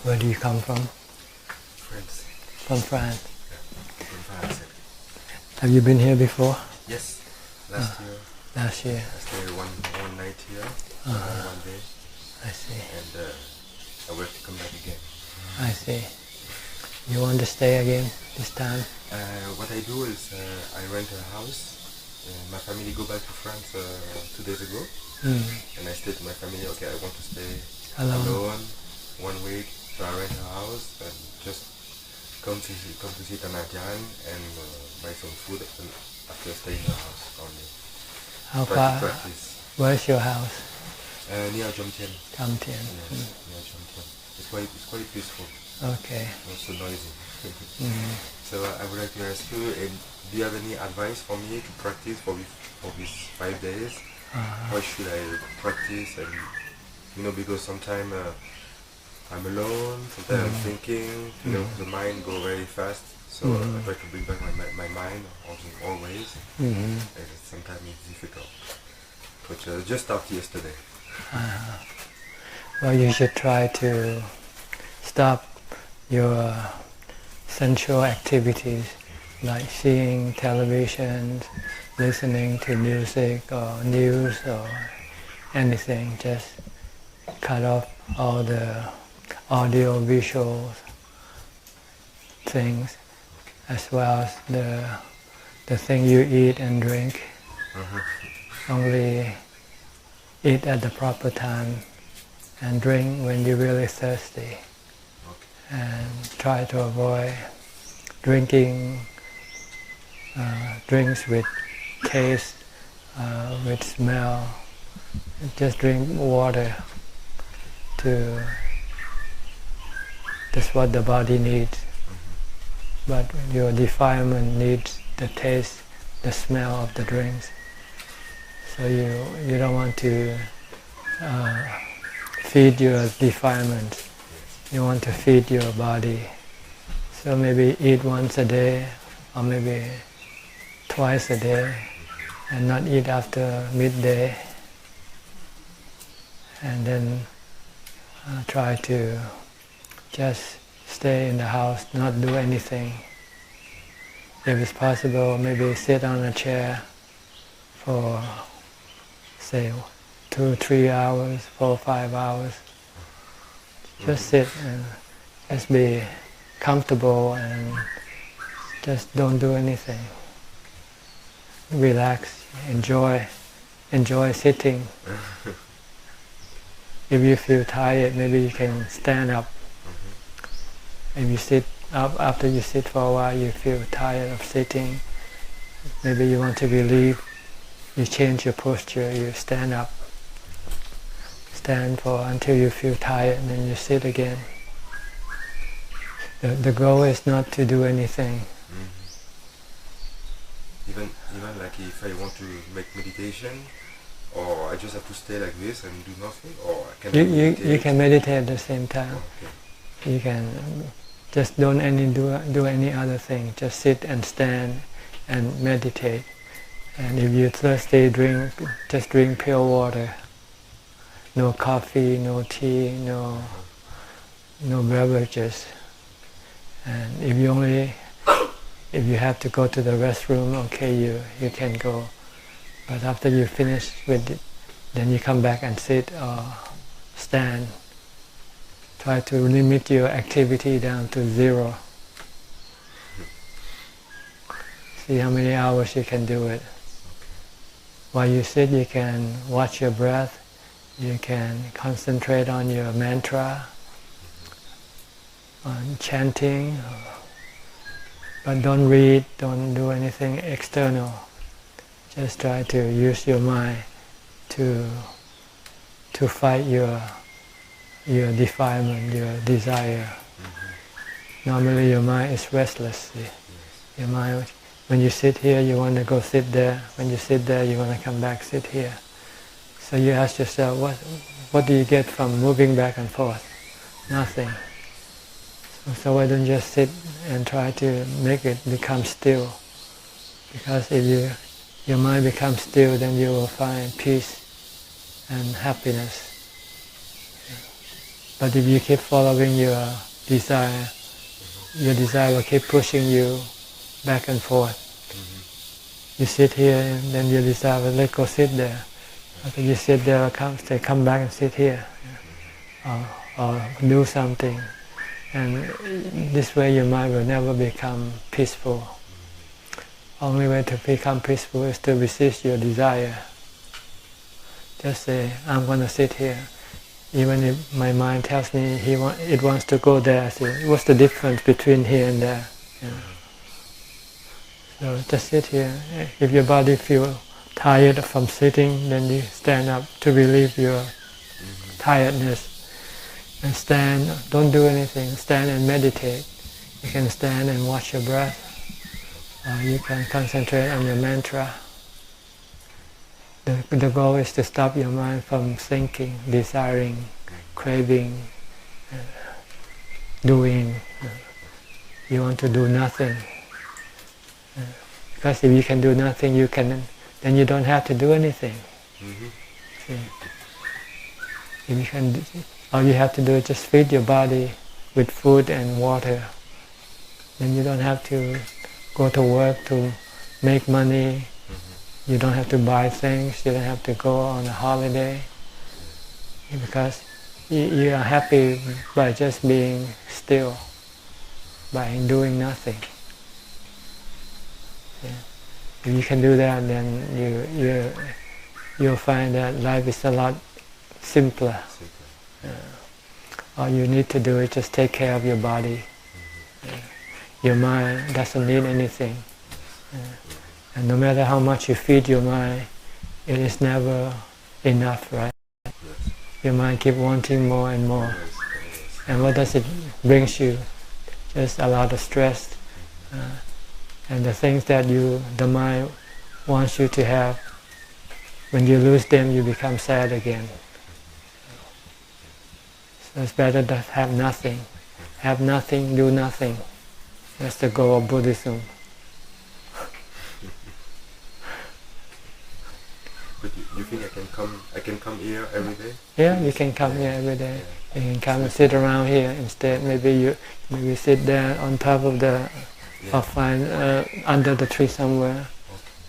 Where do you come from? France. From France. Yeah, from France. Have you been here before? Yes, last year. Last year. I stayed one night here, one day, I see. and I will have to come back again. I see. You want to stay again this time? What I do is I rent a house. My family go back to France 2 days ago, and I said to my family, okay, I want to stay alone 1 week, so I rent a house and just come to see an Ajahn and buy some food after staying in the house only. How Try far? to practice. Where's your house? Near Jomtien. Jomtien. Yes, near Jomtien. It's quite peaceful. Okay. Not so noisy. So I would like to ask you, do you have any advice for me to practice for these 5 days? How should I practice? And because sometimes I'm alone, sometimes I'm thinking, the mind go very fast. So I try to bring back my mind always. And sometimes it's difficult. But just started yesterday. Well, you should try to stop your sensual activities like seeing television, listening to music or news or anything. Just cut off all the audio visual things, as well as the thing you eat and drink. Only eat at the proper time and drink when you're really thirsty. And try to avoid drinking drinks with taste, with smell. Just drink water. That's what the body needs. But your defilement needs the taste, the smell of the drinks. So you don't want to feed your defilement. You want to feed your body. So maybe eat once a day or maybe twice a day and not eat after midday. And then try to just stay in the house, not do anything. If it's possible, maybe sit on a chair for, say, 2-3 hours, 4-5 hours. Just sit and just be comfortable and just don't do anything. Relax, enjoy sitting. If you feel tired, maybe you can stand up. If you sit up, after you sit for a while, you feel tired of sitting. Maybe you want to relieve. You change your posture, you stand up. Stand for until you feel tired, and then you sit again. The goal is not to do anything. Even like if I want to make meditation, or I just have to stay like this and do nothing, or I can meditate. You can meditate at the same time. Okay. You can just don't do any other thing. Just sit and stand and meditate. And if you're thirsty, just drink pure water. No coffee, no tea, no beverages. And if you have to go to the restroom, okay, you can go. But after you finish with it, then you come back and sit or stand. Try to limit your activity down to 0. See how many hours you can do it. While you sit, you can watch your breath. You can concentrate on your mantra, on chanting, but don't read, don't do anything external. Just try to use your mind to fight your defilement, your desire. Normally your mind is restless. Your mind, when you sit here, you want to go sit there. When you sit there, you want to come back, sit here. So you ask yourself, what do you get from moving back and forth? Nothing. So why don't you just sit and try to make it become still? Because if your mind becomes still, then you will find peace and happiness. But if you keep following your desire will keep pushing you back and forth. You sit here and then your desire will let go sit there. After you sit there, come back and sit here, or do something. And this way your mind will never become peaceful. Only way to become peaceful is to resist your desire. Just say, I'm going to sit here. Even if my mind tells me it wants to go there, I say, what's the difference between here and there? So just sit here. If your body feels tired from sitting, then you stand up to relieve your tiredness. And stand, don't do anything, stand and meditate. You can stand and watch your breath, or you can concentrate on your mantra. The goal is to stop your mind from thinking, desiring, craving, doing. You want to do nothing. Because if you can do nothing, then you don't have to do anything. See? If you can, all you have to do is just feed your body with food and water. Then you don't have to go to work to make money. You don't have to buy things. You don't have to go on a holiday. Because you are happy by just being still, by doing nothing. Yeah. If you can do that, then you'll find that life is a lot simpler. All you need to do is just take care of your body. Your mind doesn't need anything. And no matter how much you feed your mind, it is never enough, right? Your mind keeps wanting more and more. And what does it bring you? Just a lot of stress. And the things that the mind wants you to have, when you lose them, you become sad again. So it's better to have nothing. Have nothing, do nothing. That's the goal of Buddhism. But you think I can come here every day? Yeah, you can come here every day. You can come and sit around here instead. Maybe sit there on top of the, or find under the tree somewhere.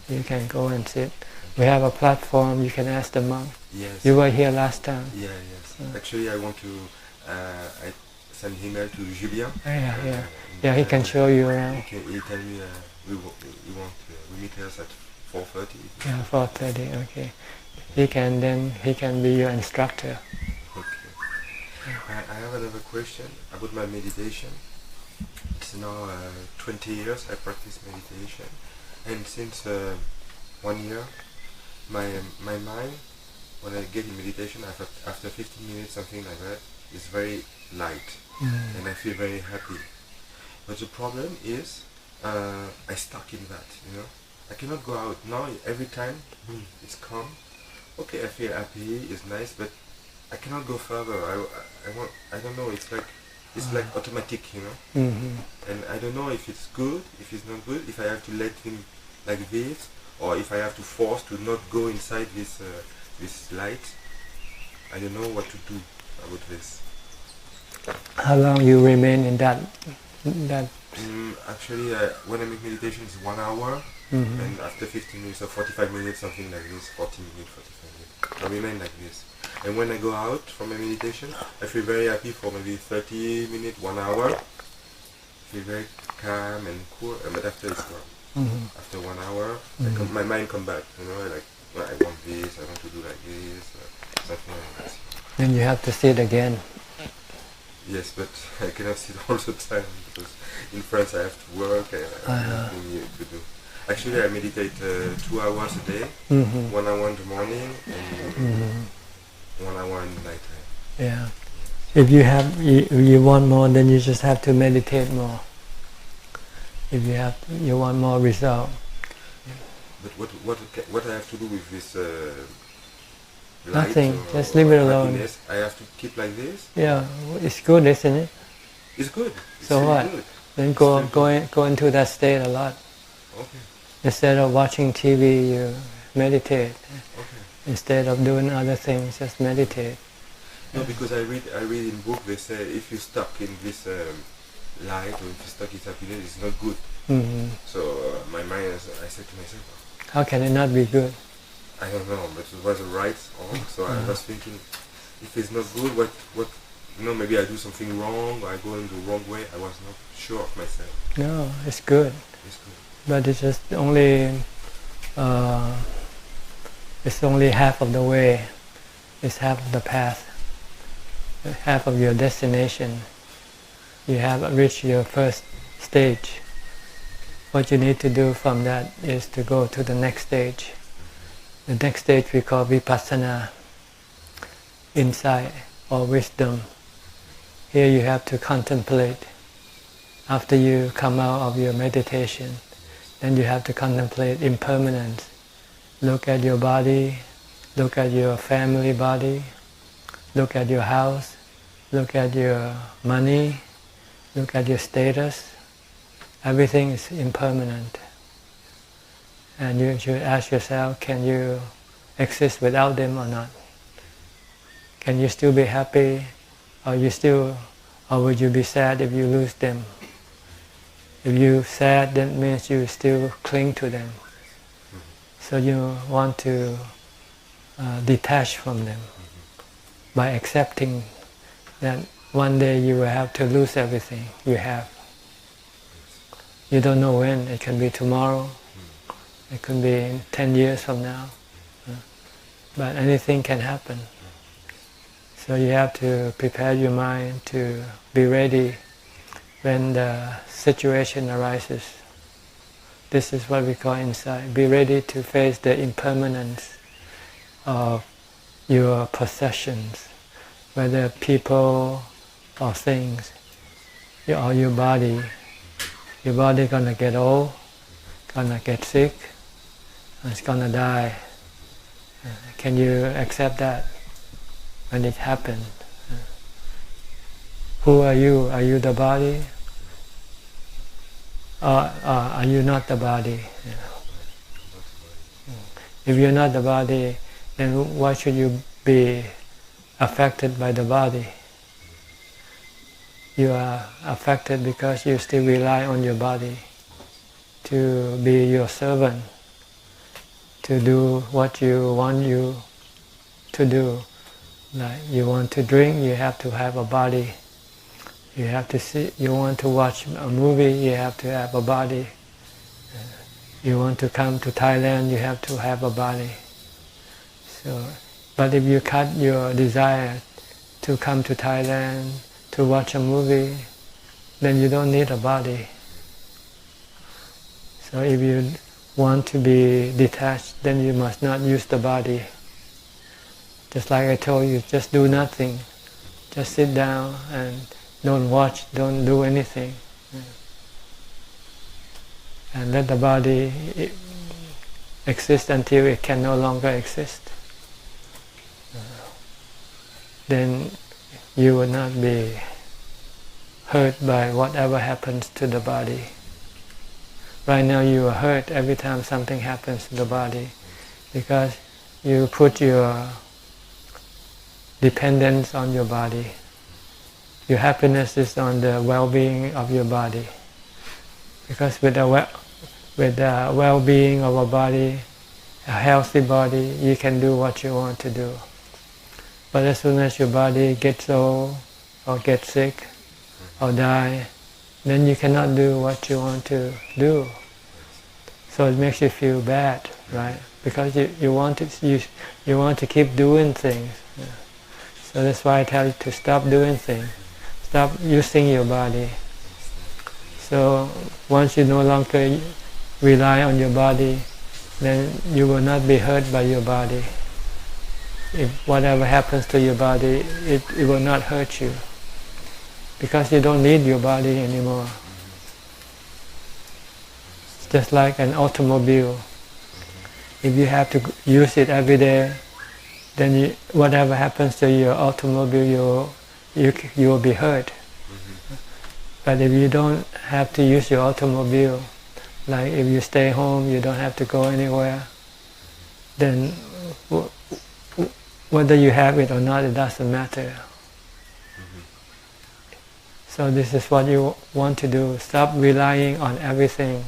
Okay. You can go and sit. We have a platform. You can ask the monk. Yes. You were here last time. Yeah, yes. Actually, I want to. I send email to Julien. Yeah, he can show you around. He tell me we meet us at 4:30. Yeah, 4:30. Okay. He can be your instructor. Okay. I have another question about my meditation. It's now 20 years I practice meditation, and since 1 year, my mind, when I get in meditation, after 15 minutes, something like that, is very light, and I feel very happy. But the problem is, I stuck in that, I cannot go out. Now, every time, it's calm. Okay, I feel happy, it's nice, but I cannot go further. I don't know, it's like automatic, And I don't know if it's good, if it's not good, if I have to let him like this, or if I have to force to not go inside this light. I don't know what to do about this. How long you remain in that? Actually, when I make meditation, it's 1 hour, and after 15 minutes or 45 minutes, something like this, 40 minutes, 45 minutes, I remain like this. And when I go out from my meditation, I feel very happy for maybe 30 minutes, 1 hour. I feel very calm and cool, but after it's gone. After 1 hour, my mind come back, like, well, I want this, I want to do like this, something like this. Then you have to sit again. Yes, but I cannot sit all the time because in France I have to work, I have nothing to do. Actually, I meditate 2 hours a day, 1 hour in the morning and 1 hour in the night time. Yeah. If you want more, then you just have to meditate more. If you want more result. But what I have to do with this nothing. light Just leave it alone. happiness? I have to keep like this? Yeah, it's good, isn't it? It's good. It's so really what? Good. Then go into that state a lot. Okay. Instead of watching TV, you meditate. Okay. Instead of doing other things, just meditate. No, because I read in book they say if you stuck in this light or if you stuck in happiness, it's not good. So my mind, I said to myself, how can it not be good? I don't know, but it was a right or so I was thinking, if it's not good, what maybe I do something wrong, or I go in the wrong way. I was not sure of myself. No, it's good. It's good. But it's just only it's only half of the way. It's half of the path, half of your destination. You have reached your first stage. What you need to do from that is to go to the next stage. The next stage we call vipassana, insight or wisdom. Here you have to contemplate. After you come out of your meditation, then you have to contemplate impermanence. Look at your body, look at your family body, look at your house, look at your money, look at your status. Everything is impermanent. And you should ask yourself, can you exist without them or not? Can you still be happy, or would you be sad if you lose them? If you're sad, that means you still cling to them. So you want to detach from them by accepting that one day you will have to lose everything you have. You don't know when. It can be tomorrow. It could be 10 years from now. But anything can happen. So you have to prepare your mind to be ready when the situation arises. This is what we call insight. Be ready to face the impermanence of your possessions, whether people or things, or your body. Your body gonna get old, gonna get sick, and it's gonna die. Can you accept that when it happens? Who are you? Are you the body? Or are you not the body? If you're not the body, then why should you be affected by the body? You are affected because you still rely on your body to be your servant, to do what you want you to do. Like you want to drink, you have to have a body. You have to see. You want to watch a movie, you have to have a body. You want to come to Thailand, you have to have a body. So, but if you cut your desire to come to Thailand, to watch a movie, then you don't need a body. So if you want to be detached, then you must not use the body. Just like I told you, just do nothing. Just sit down and don't watch, don't do anything. And let the body exist until it can no longer exist. Then you will not be hurt by whatever happens to the body. Right now you are hurt every time something happens to the body because you put your dependence on your body. Your happiness is on the well-being of your body. Because with the well-being of a body, a healthy body, you can do what you want to do. But as soon as your body gets old, or gets sick, or die, then you cannot do what you want to do. So it makes you feel bad, right? Because you want to keep doing things. So that's why I tell you to stop doing things. Stop using your body. So once you no longer rely on your body, then you will not be hurt by your body. If whatever happens to your body, it will not hurt you. Because you don't need your body anymore. It's just like an automobile. If you have to use it every day, then whatever happens to your automobile, you will be hurt. But if you don't have to use your automobile, like if you stay home, you don't have to go anywhere, then whether you have it or not, it doesn't matter. So this is what you want to do. Stop relying on everything,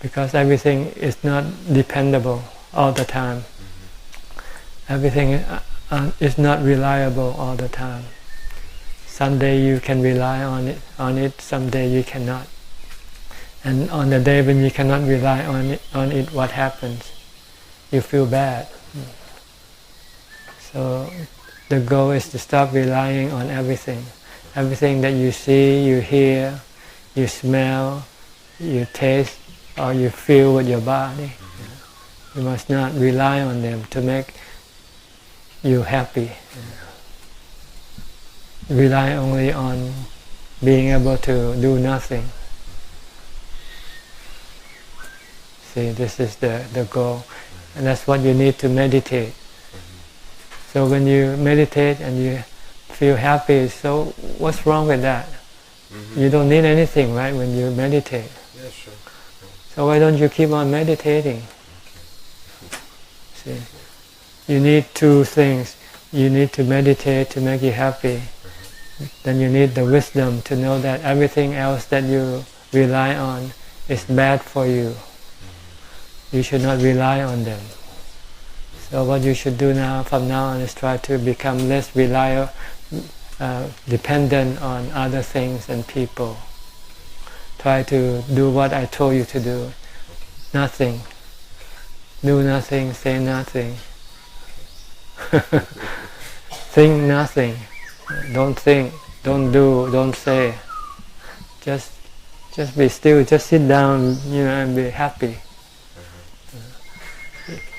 because everything is not dependable all the time. Everything is not reliable all the time. Someday you can rely on it, someday you cannot. And on the day when you cannot rely on it, what happens? You feel bad. So the goal is to stop relying on everything. Everything that you see, you hear, you smell, you taste, or you feel with your body. You must not rely on them to make you happy. Rely only on being able to do nothing. See, this is the goal. And that's what you need to meditate. So when you meditate and you feel happy, so what's wrong with that? You don't need anything, right, when you meditate. Yeah, sure. So why don't you keep on meditating? See, you need two things. You need to meditate to make you happy. Then you need the wisdom to know that everything else that you rely on is bad for you. You should not rely on them. So what you should do now, from now on, is try to become less dependent on other things and people. Try to do what I told you to do. Nothing. Do nothing, say nothing. Think nothing. Don't think, don't do, don't say. Just be still, just sit down, and be happy.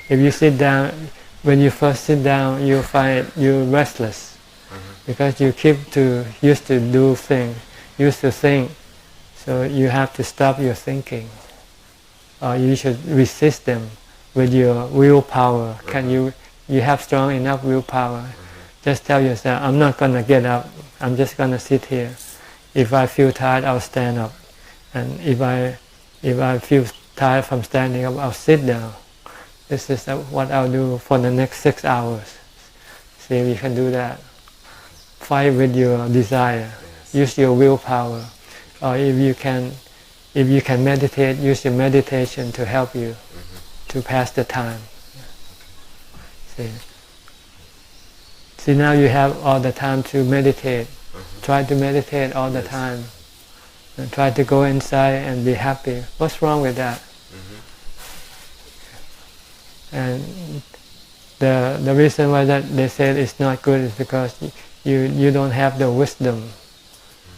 If you sit down, when you first sit down, you'll find you're restless, because you used to do things, used to think. So you have to stop your thinking, or you should resist them with your willpower. Can you have strong enough willpower? Just tell yourself, I'm not going to get up, I'm just going to sit here. If I feel tired, I'll stand up. And if I feel tired from standing up, I'll sit down. This is what I'll do for the next 6 hours. See if you can do that. Fight with your desire. Use your willpower. Or if you can meditate, use your meditation to help you to pass the time. See, now you have all the time to meditate. Try to meditate all the time. And try to go inside and be happy. What's wrong with that? And the reason why that they say it's not good is because you don't have the wisdom.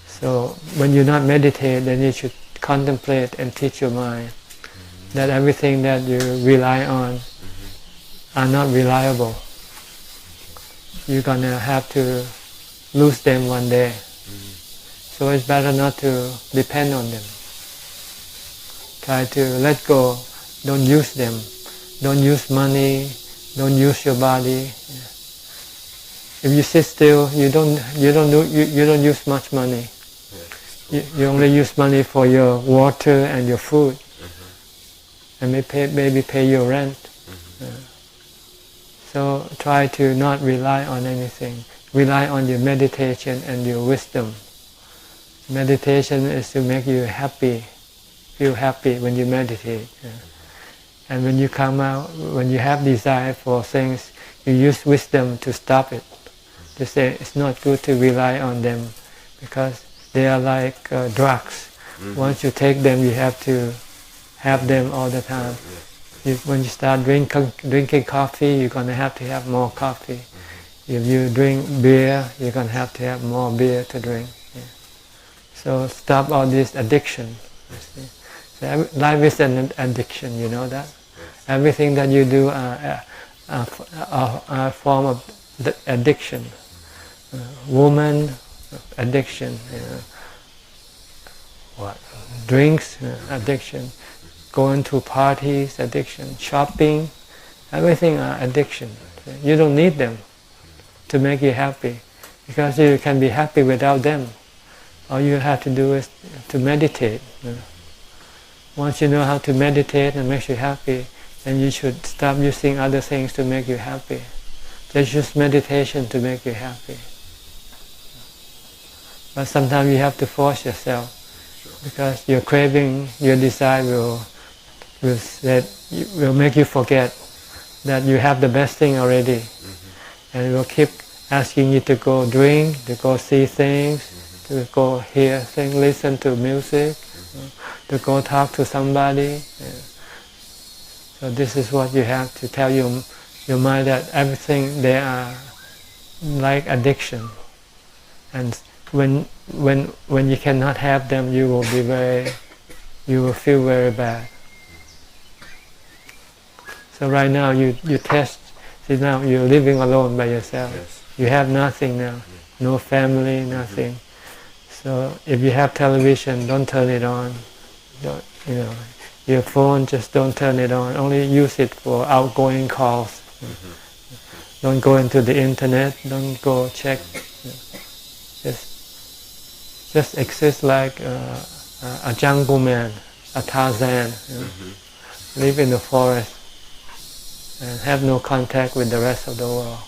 So when you not meditate, then you should contemplate and teach your mind that everything that you rely on are not reliable. You're gonna have to lose them one day. So it's better not to depend on them. Try to let go. Don't use them. Don't use money. Don't use your body. If you sit still, you don't use much money. You only use money for your water and your food, and maybe pay your rent. So try to not rely on anything. Rely on your meditation and your wisdom. Meditation is to make you happy, feel happy when you meditate. And when you come out, when you have desire for things, you use wisdom to stop it. To say it's not good to rely on them, because they are like drugs. Once you take them, you have to have them all the time. When you start drinking coffee, you're going to have more coffee. If you drink beer, you're going to have more beer to drink. So stop all this addiction. So life is an addiction, you know that? Everything that you do are a form of addiction. Woman, addiction. Drinks, addiction. Going to parties, addiction. Shopping, everything are addiction. You don't need them to make you happy, because you can be happy without them. All you have to do is to meditate. Once you know how to meditate and makes you happy, then you should stop using other things to make you happy. Just use meditation to make you happy. But sometimes you have to force yourself, because your craving, your desire will make you forget that you have the best thing already, and it will keep asking you to go drink, to go see things, to go hear things, listen to music, to go talk to somebody. So this is what you have to tell your mind, that everything, they are like addiction, and when you cannot have them, you will feel very bad. So right now you test. See, now you're living alone by yourself. Yes. You have nothing now, no family, nothing. So if you have television, don't turn it on. Don't, your phone, just don't turn it on. Only use it for outgoing calls. Don't go into the internet. Don't go check. Just exist like a jungle man, a Tarzan. Live in the forest and have no contact with the rest of the world.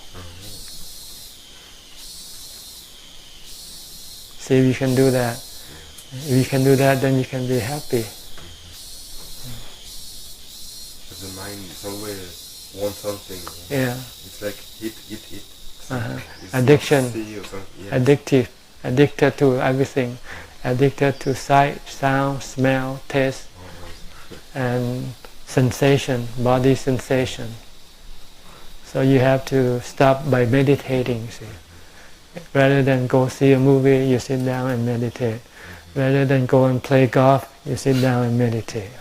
See if you can do that. If you can do that, then you can be happy. The mind is always wants something. Yeah. It's like eat. Addiction. Yes. Addicted to everything. Addicted to sight, sound, smell, taste, and sensation, body sensation. So you have to stop by meditating. See. Rather than go see a movie, you sit down and meditate. Rather than go and play golf, you sit down and meditate.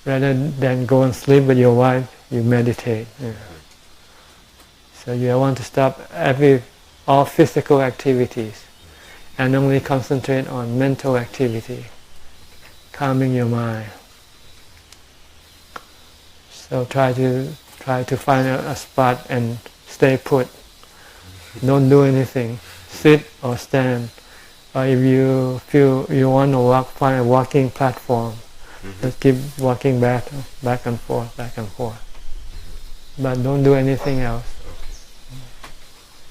Rather than go and sleep with your wife, you meditate. So you want to stop all physical activities and only concentrate on mental activity, calming your mind. So try to find a spot and stay put. Don't do anything. Sit or stand. Or if you feel you want to walk, find a walking platform. Just keep walking back and forth. But don't do anything else.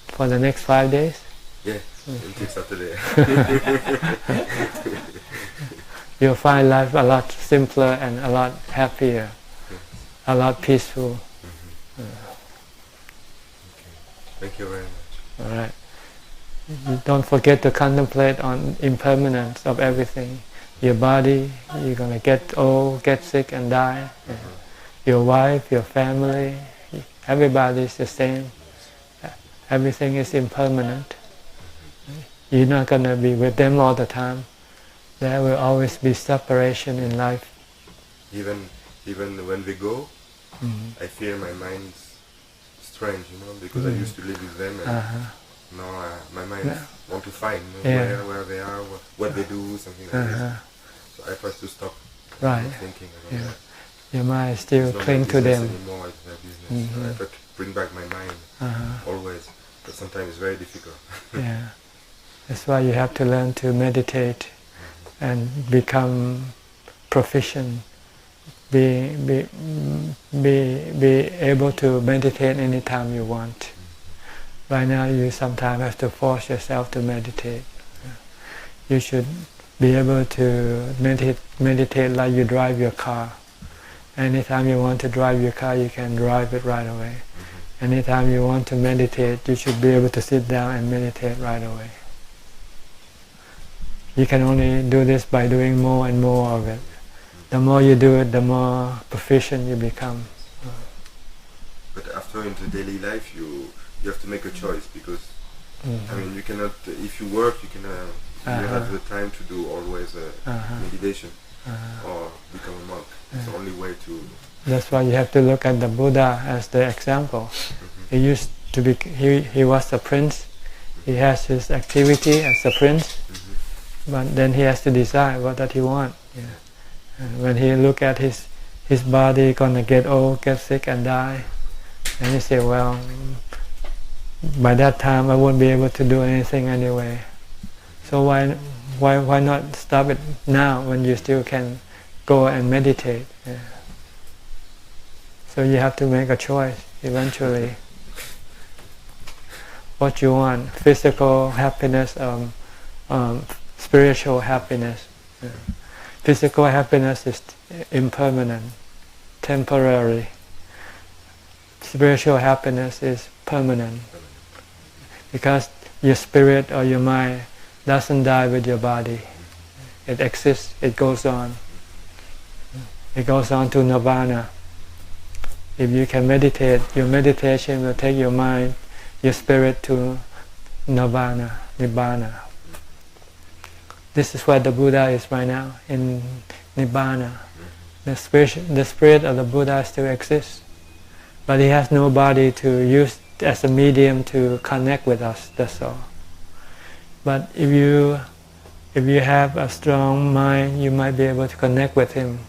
For the next 5 days? Yeah, until Saturday. You'll find life a lot simpler and a lot happier, a lot peaceful. Thank you very much. All right. Don't forget to contemplate on impermanence of everything. Your body, you're going to get old, get sick and die. Your wife, your family, everybody is the same. Everything is impermanent. You're not going to be with them all the time. There will always be separation in life. Even when we go, I feel my mind's strange, because I used to live with them, and now my mind want to find where they are, what they do, something like this. So I try to stop thinking about that. Your mind still cling to them. Anymore, it's their business. So I try to bring back my mind always, but sometimes it's very difficult. Yeah, that's why you have to learn to meditate and become proficient. Be able to meditate anytime you want. Right now you sometimes have to force yourself to meditate. You should be able to meditate like you drive your car. Anytime you want to drive your car, you can drive it right away. Anytime you want to meditate, you should be able to sit down and meditate right away. You can only do this by doing more and more of it. The more you do it, the more proficient you become. But after in the daily life, you have to make a choice, because you cannot. If you work, you cannot. You have the time to do always meditation or become a monk. It's the only way to. That's why you have to look at the Buddha as the example. He used to be. He was a prince. He has his activity as a prince, but then he has to decide what that he wants. And when he look at his body gonna get old, get sick and die, and he say, well, by that time I won't be able to do anything anyway. So why not stop it now when you still can go and meditate? So you have to make a choice eventually. what you want, physical happiness, spiritual happiness. Physical happiness is impermanent, temporary. Spiritual happiness is permanent, because your spirit or your mind doesn't die with your body. It exists, it goes on. It goes on to nirvana. If you can meditate, your meditation will take your mind, your spirit to nirvana, nibbana. This is where the Buddha is right now, in nibbana. The spirit of the Buddha still exists, but he has no body to use as a medium to connect with us, that's all. But if you have a strong mind, you might be able to connect with him.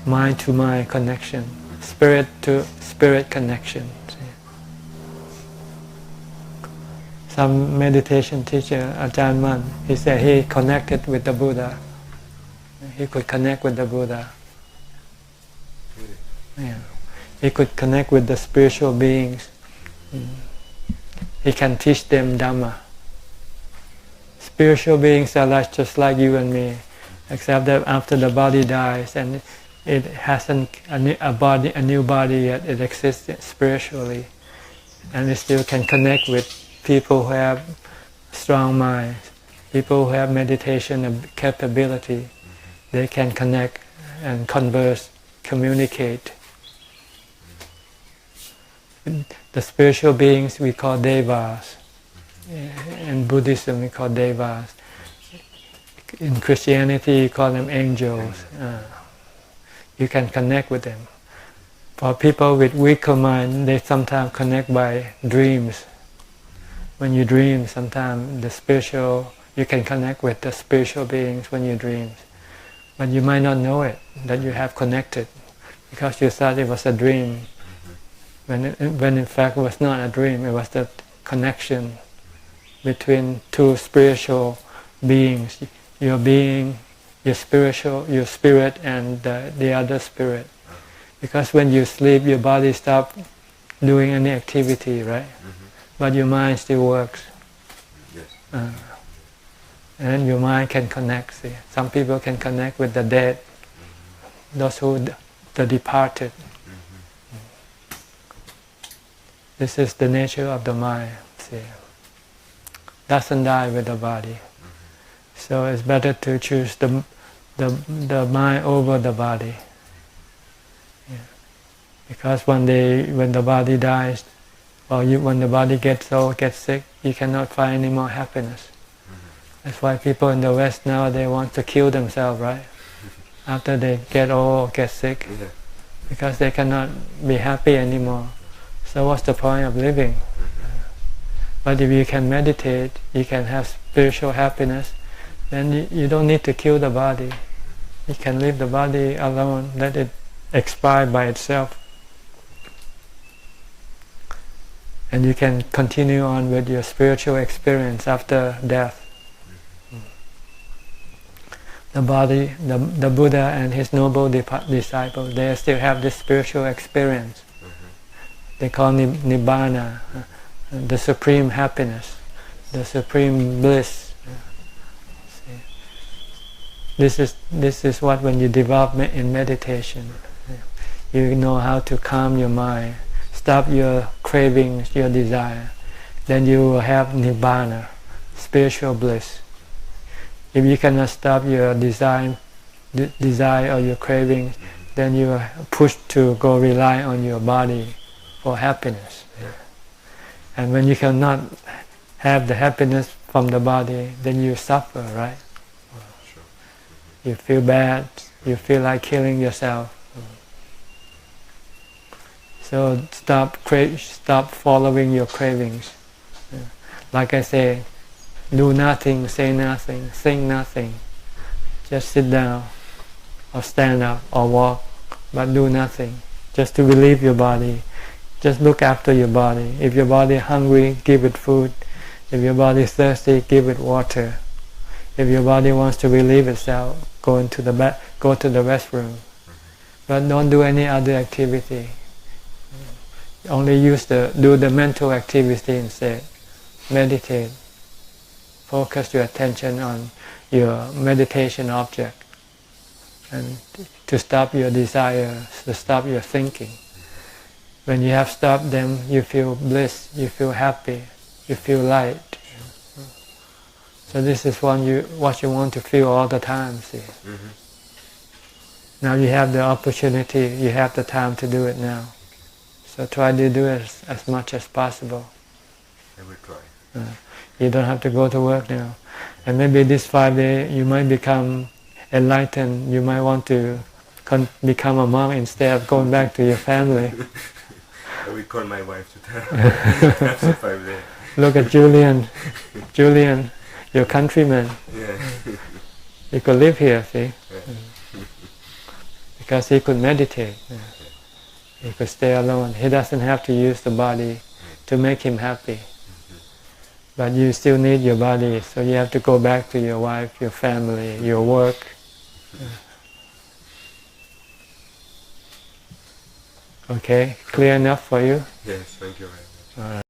Mind to mind connection, spirit to spirit connection. Some meditation teacher, Ajahn, he said he connected with the Buddha. He could connect with the Buddha. Yeah. He could connect with the spiritual beings. He can teach them Dhamma. Spiritual beings are just like you and me, except that after the body dies and it hasn't a new body yet, it exists spiritually, and it still can connect with people who have strong minds, people who have meditation capability. They can connect and converse, communicate. The spiritual beings we call devas. In Buddhism we call devas. In Christianity you call them angels. You can connect with them. For people with weaker mind, they sometimes connect by dreams. When you dream, sometimes you can connect with the spiritual beings when you dream. But you might not know it, that you have connected, because you thought it was a dream. When in fact it was not a dream, it was the connection between two spiritual beings. Your being, your spirit and the other spirit. Because when you sleep, your body stops doing any activity, right? But your mind still works. Yes. And your mind can connect. See? Some people can connect with the dead, those who the departed. This is the nature of the mind. See? Doesn't die with the body. So it's better to choose the mind over the body. Yeah. Because when the body dies, or when the body gets sick, you cannot find any more happiness. That's why people in the West now, they want to kill themselves, right? After they get old or get sick. Yeah. Because they cannot be happy anymore. So what's the point of living? But if you can meditate, you can have spiritual happiness, then you don't need to kill the body. You can leave the body alone, let it expire by itself. And you can continue on with your spiritual experience after death. The body, the Buddha and his noble disciples, they still have this spiritual experience. They call nibbana, the supreme happiness, the supreme bliss. This is what, when you develop in meditation, you know how to calm your mind, stop your cravings, your desire. Then you will have nibbana, spiritual bliss. If you cannot stop your desire or your cravings, then you are pushed to go rely on your body for happiness. And when you cannot have the happiness from the body, then you suffer, right? You feel bad, you feel like killing yourself. So stop following your cravings. Like I say, do nothing, say nothing, think nothing. Just sit down, or stand up, or walk, but do nothing. Just to relieve your body. Just look after your body. If your body is hungry, give it food. If your body is thirsty, give it water. If your body wants to relieve itself, go to the restroom. But don't do any other activity. Only do the mental activity instead. meditate. Focus your attention on your meditation object, and to stop your desires, to stop your thinking. When you have stopped them, you feel bliss, you feel happy, you feel light. So this is what you want to feel all the time, see. Mm-hmm. Now you have the opportunity, you have the time to do it now. So try to do it as much as possible. I will try. You don't have to go to work now. And maybe this 5 days you might become enlightened, you might want to become a monk instead of going back to your family. I will call my wife to tell her after 5 days. Look at Julian, your countryman. Yeah. He could live here, see? Yeah. Because he could meditate. He could stay alone. He doesn't have to use the body to make him happy. But you still need your body, so you have to go back to your wife, your family, your work. Okay, clear enough for you? Yes, thank you very much. All right.